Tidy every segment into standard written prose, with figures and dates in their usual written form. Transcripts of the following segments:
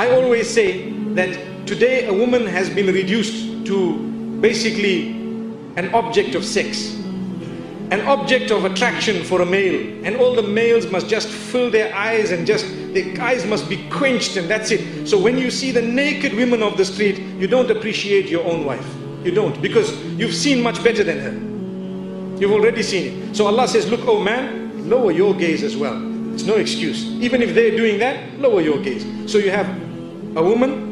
I always say that today a woman has been reduced to basically an object of sex, an object of attraction for a male, and all the males must just fill their eyes and just their eyes must be quenched, and that's it. So when you see the naked women of the street, you don't appreciate your own wife. You don't, because you've seen much better than her. You've already seen it. So Allah says, look, oh man, lower your gaze as well. It's no excuse. Even if they're doing that, lower your gaze. So you have a woman,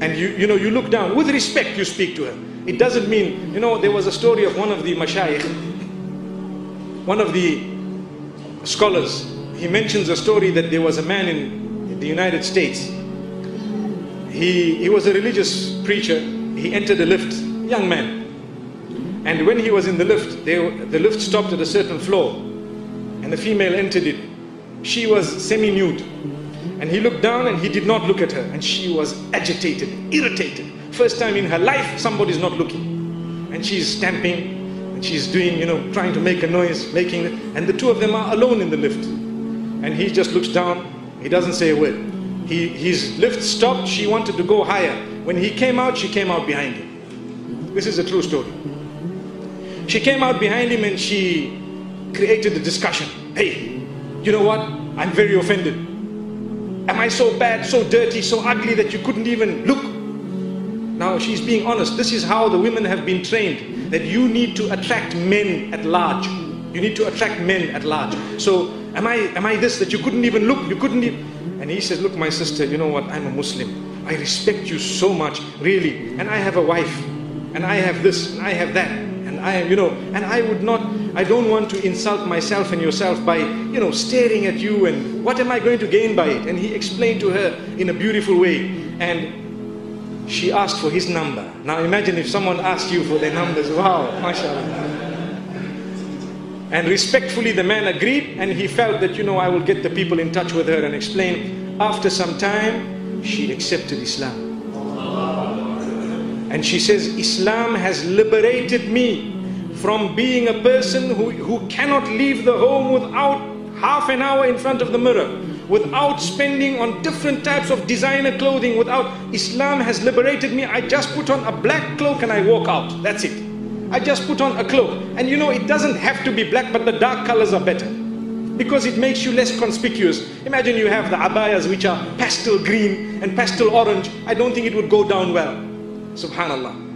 and you look down. With respect, you speak to her. It doesn't mean, there was a story of one of the mashayikh, one of the scholars. He mentions a story that there was a man in the United States. He was a religious preacher. He entered a lift, young man. And when he was in the lift, the lift stopped at a certain floor, and the female entered it. She was semi-nude. And he looked down and he did not look at her. And she was agitated, irritated. First time in her life, somebody's not looking. And she's stamping, and she's doing, trying to make a noise, and the two of them are alone in the lift. And he just looks down, he doesn't say a word. His lift stopped, she wanted to go higher. When he came out, she came out behind him. This is a true story. She came out behind him and she created a discussion. Hey, you know what? I'm very offended. Am I so bad, so dirty, so ugly that you couldn't even look? Now she's being honest. This is how the women have been trained, that you need to attract men at large. You need to attract men at large. So am I this, that you couldn't even look? You couldn't even. And he says, look, my sister, you know what? I'm a Muslim. I respect you so much, really. And I have a wife. And I have this, and I have that. And I am, and I don't want to insult myself and yourself by, staring at you, and what am I going to gain by it? And he explained to her in a beautiful way. And she asked for his number. Now imagine if someone asked you for their numbers. Wow, mashallah. And respectfully the man agreed, and he felt that, I will get the people in touch with her and explain. After some time, she accepted Islam. And she says, Islam has liberated me from being a person who cannot leave the home without half an hour in front of the mirror, without spending on different types of designer clothing, Islam has liberated me. I just put on a black cloak and I walk out. That's it. I just put on a cloak. And it doesn't have to be black, but the dark colors are better, because it makes you less conspicuous. Imagine you have the abayas which are pastel green and pastel orange. I don't think it would go down well. Subhanallah.